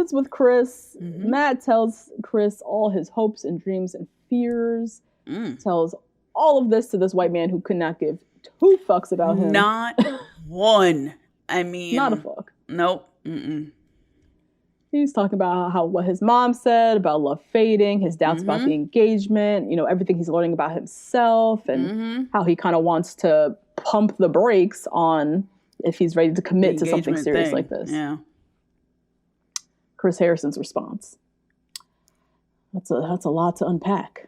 sits with Chris. Matt tells Chris all his hopes and dreams and fears. Tells all of this to this white man who could not give two fucks about him. Not one. I mean, not a fuck. Nope. He's talking about how what his mom said about love fading, his doubts about the engagement, everything he's learning about himself, and how he kind of wants to pump the brakes on if he's ready to commit to something serious like this. Yeah. Chris Harrison's response. That's a lot to unpack.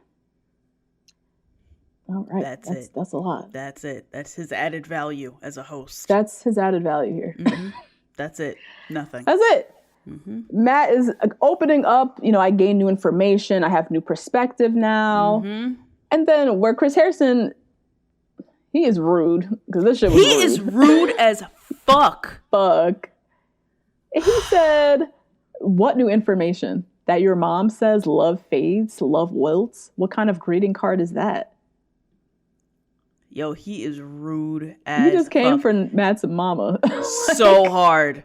All right. That's a lot. That's it. That's his added value as a host. That's his added value here. That's it. Nothing. That's it. Matt is opening up. I gain new information. I have new perspective now. And then where Chris Harrison, he is rude because this shit was rude. He is rude as fuck. He said, "What new information? That your mom says love fades, love wilts? What kind of greeting card is that?" Yo, he is rude as He just came for Matt's mama. So hard.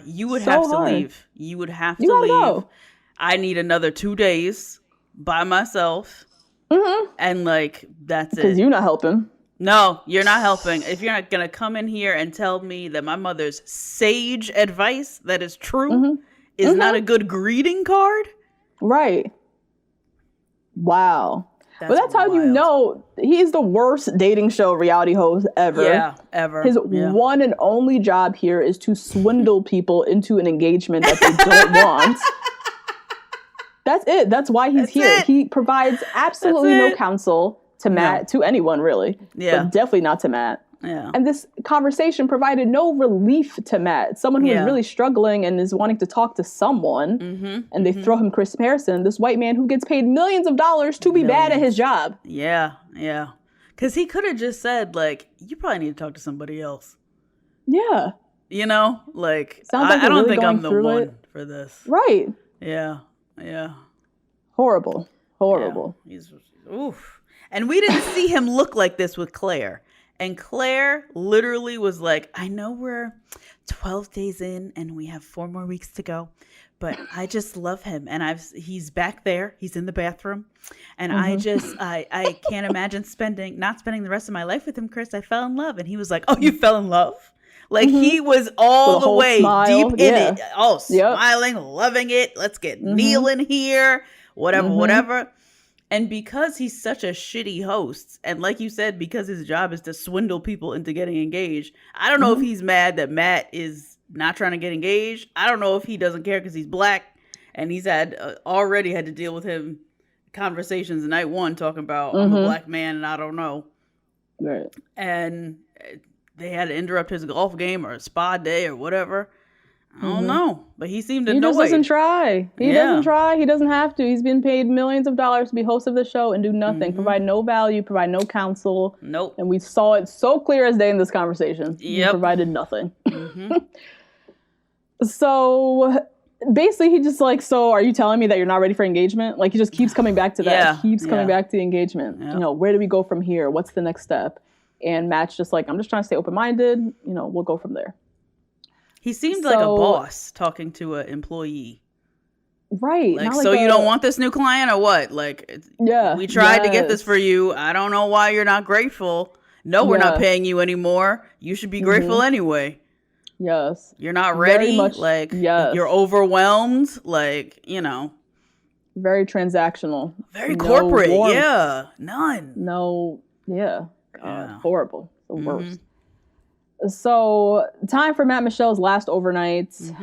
You would have to leave. You would have to leave. Go. I need another 2 days by myself. And that's it. Because you're not helping. No, you're not helping. If you're not going to come in here and tell me that my mother's sage advice that is true is not a good greeting card. Right. Wow. That's how you know he's the worst dating show reality host ever. Yeah, ever. His one and only job here is to swindle people into an engagement that they don't want. That's it. That's why he's here. He provides absolutely no counsel to Matt, to anyone really. Yeah. But definitely not to Matt. Yeah. And this conversation provided no relief to Matt. Someone who is really struggling and is wanting to talk to someone. And they throw him Chris Harrison, this white man who gets paid millions of dollars to be bad at his job. Yeah. Because he could have just said, you probably need to talk to somebody else. Yeah. I don't think I'm the one for this. Right. Yeah. Horrible. Yeah. Oof. And we didn't see him look like this with Claire. And Claire literally was like, I know we're 12 days in and we have 4 more weeks to go, but I just love him. And he's back there. He's in the bathroom. And I can't imagine not spending the rest of my life with him, Chris. I fell in love. And he was like, oh, you fell in love? He was all the way smile, deep in it. Oh, smiling, loving it. Let's get Neil in here. Whatever. And because he's such a shitty host, and like you said, because his job is to swindle people into getting engaged, I don't know if he's mad that Matt is not trying to get engaged. I don't know if he doesn't care because he's black, and he's already had to deal with him conversations night one talking about I'm a black man and I don't know. Right. And they had to interrupt his golf game or a spa day or whatever. I don't know, but he seemed annoyed. He just doesn't try. He doesn't try. He doesn't have to. He's been paid millions of dollars to be host of the show and do nothing, provide no value, provide no counsel. Nope. And we saw it so clear as day in this conversation. He provided nothing. So basically he just so are you telling me that you're not ready for engagement? He just keeps coming back to that. Keeps coming back to the engagement. Yep. Where do we go from here? What's the next step? And Matt's just I'm just trying to stay open-minded. We'll go from there. He seemed like a boss talking to an employee. Right. You don't want this new client or what? We tried to get this for you. I don't know why you're not grateful. No, we're not paying you anymore. You should be grateful anyway. Yes. You're not ready. You're overwhelmed. Very transactional. Very corporate. Warmth. Yeah. None. No. Yeah. Horrible. The worst. So, time for Matt and Michelle's last overnights.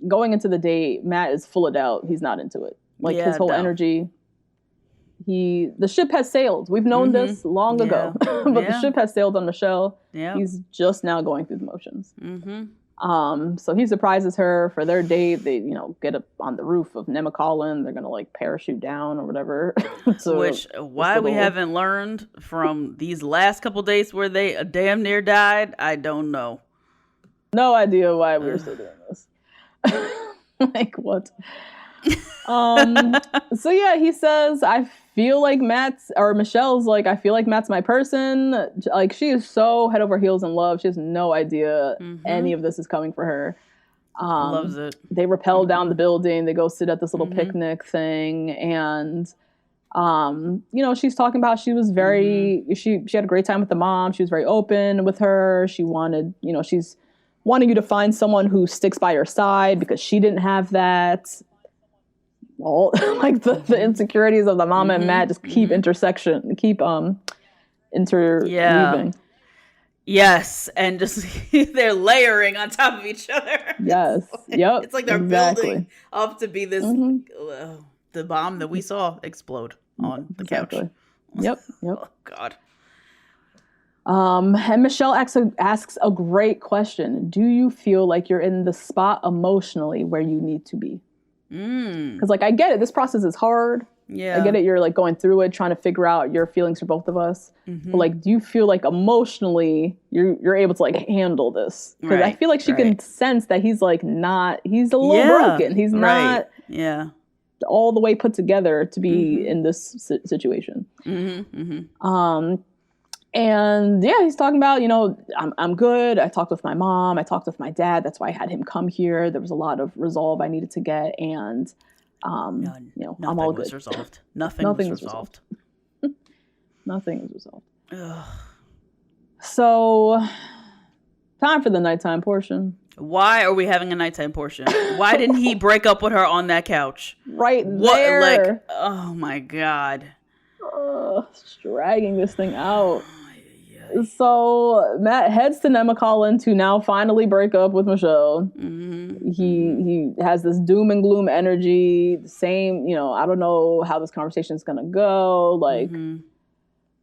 Going into the date, Matt is full of doubt. He's not into it. His whole energy. The ship has sailed. We've known this long ago. But the ship has sailed on Michelle. Yeah. He's just now going through the motions. So he surprises her for their date. They, get up on the roof of Nemacolin. They're gonna parachute down or whatever. Why we haven't learned from these last couple days where they damn near died, I don't know. No idea why we're still doing this. What? So yeah, he says, I feel like Michelle's I feel like Matt's my person. She is so head over heels in love. She has no idea any of this is coming for her. Loves it. They rappel down the building. They go sit at this little picnic thing. And, she's talking about she was very, she had a great time with the mom. She was very open with her. She wanted, she's wanting you to find someone who sticks by your side because she didn't have that. All like the insecurities of the mama and Matt just keep interweaving. Yeah. Yes, and just they're layering on top of each other. Yes. Yep. It's like they're building up to be this the bomb that we saw explode on the couch. Yep. Oh God. And Michelle asks a great question. Do you feel like you're in the spot emotionally where you need to be? Because I get it. This process is hard. Yeah. I get it. You're like going through it, trying to figure out your feelings for both of us. But do you feel like emotionally you're able to handle this? Because I feel like she can sense that he's not, he's a little broken. He's not all the way put together to be in this situation. And he's talking about, I'm good. I talked with my mom. I talked with my dad. That's why I had him come here. There was a lot of resolve I needed to get. And, Nothing I'm all good. was resolved. Nothing was resolved. Nothing was resolved. Ugh. So, time for the nighttime portion. Why are we having a nighttime portion? Why didn't he break up with her on that couch? Right there. Oh my God. Dragging this thing out. So Matt heads to Nemacolin to now finally break up with Michelle. He has this doom and gloom energy. The same, I don't know how this conversation is gonna go.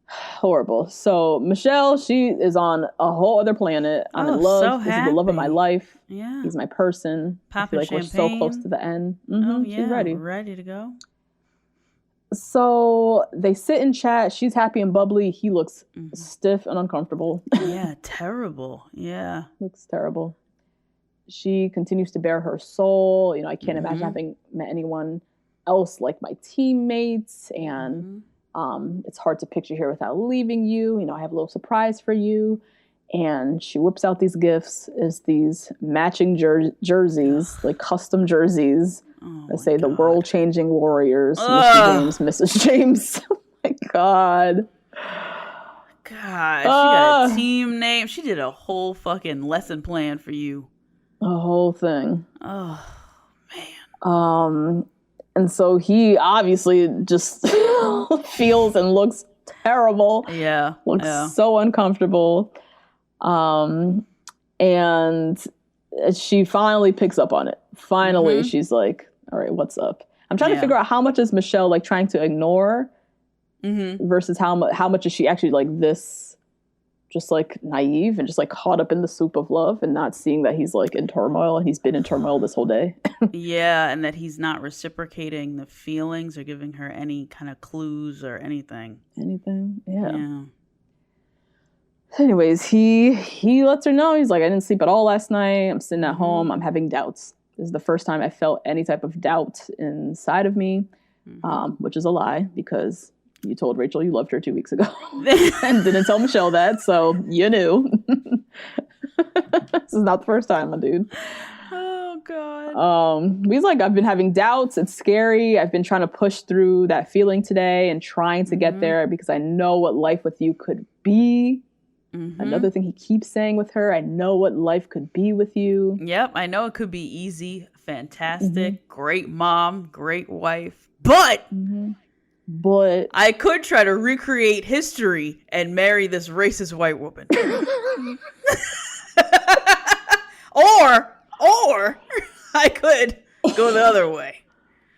Horrible. So Michelle, she is on a whole other planet. I'm in love. So this is the love of my life. Yeah, he's my person. Popping I feel like champagne. we're so close to the end. She's ready to go. So they sit and chat. She's happy and bubbly. He looks stiff and uncomfortable. Yeah, terrible. Yeah. Looks terrible. She continues to bare her soul. I can't imagine having met anyone else like my teammates. And it's hard to picture here without leaving you. I have a little surprise for you. And she whips out these gifts as these matching jerseys, like custom jerseys. I say the world-changing warriors, Mr. James, Mrs. James. Oh my God. God, she got a team name. She did a whole fucking lesson plan for you. A whole thing. Oh, man. And so he obviously just feels and looks terrible. Yeah. Looks so uncomfortable. And she finally picks up on it. Finally, she's like, all right, what's up? I'm trying to figure out how much is Michelle trying to ignore versus how much is she actually this, just naive and just caught up in the soup of love and not seeing that he's in turmoil and he's been in turmoil this whole day. Yeah, and that he's not reciprocating the feelings or giving her any kind of clues or anything. Yeah. Anyways, he lets her know. He's like, I didn't sleep at all last night. I'm sitting at home. I'm having doubts. This is the first time I felt any type of doubt inside of me, which is a lie because you told Rachel you loved her 2 weeks ago and didn't tell Michelle that, so you knew. This is not the first time, my dude. Oh, God. He's like, I've been having doubts. It's scary. I've been trying to push through that feeling today and trying to get there because I know what life with you could be. Another thing he keeps saying with her, I know what life could be with you. Yep, I know it could be easy, fantastic, great mom, great wife, but I could try to recreate history and marry this racist white woman. or I could go the other way.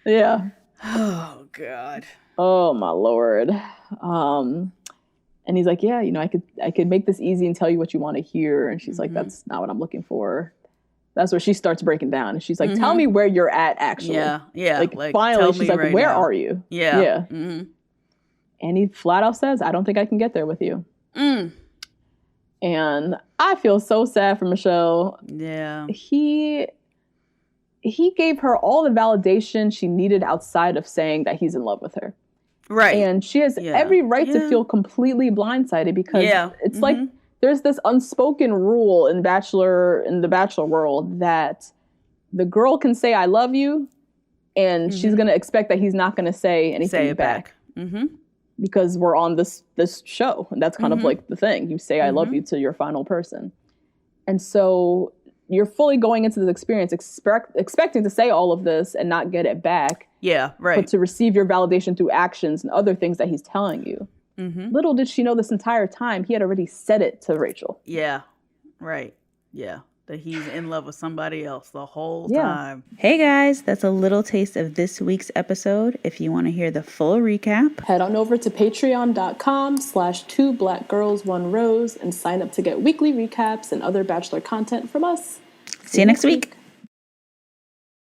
Yeah. Oh, God. Oh, my Lord. And he's like, yeah, I could make this easy and tell you what you want to hear. And she's like, that's not what I'm looking for. That's where she starts breaking down. And she's like, tell me where you're at, actually. Yeah. Finally, she's like, where are you? Yeah. And he flat out says, I don't think I can get there with you. And I feel so sad for Michelle. Yeah. He gave her all the validation she needed outside of saying that he's in love with her. Right. And she has every right to feel completely blindsided because it's there's this unspoken rule in the Bachelor world that the girl can say, I love you. And she's going to expect that he's not going to say anything back. Because we're on this show. And that's kind of like the thing. You say, I love you to your final person. And so you're fully going into this experience expecting to say all of this and not get it back. Yeah, right. But to receive your validation through actions and other things that he's telling you. Little did she know this entire time, he had already said it to Rachel. Yeah, right. Yeah, that he's in love with somebody else the whole time. Hey guys, that's a little taste of this week's episode. If you want to hear the full recap, head on over to patreon.com/2blackgirls1rose and sign up to get weekly recaps and other Bachelor content from us. See you next week.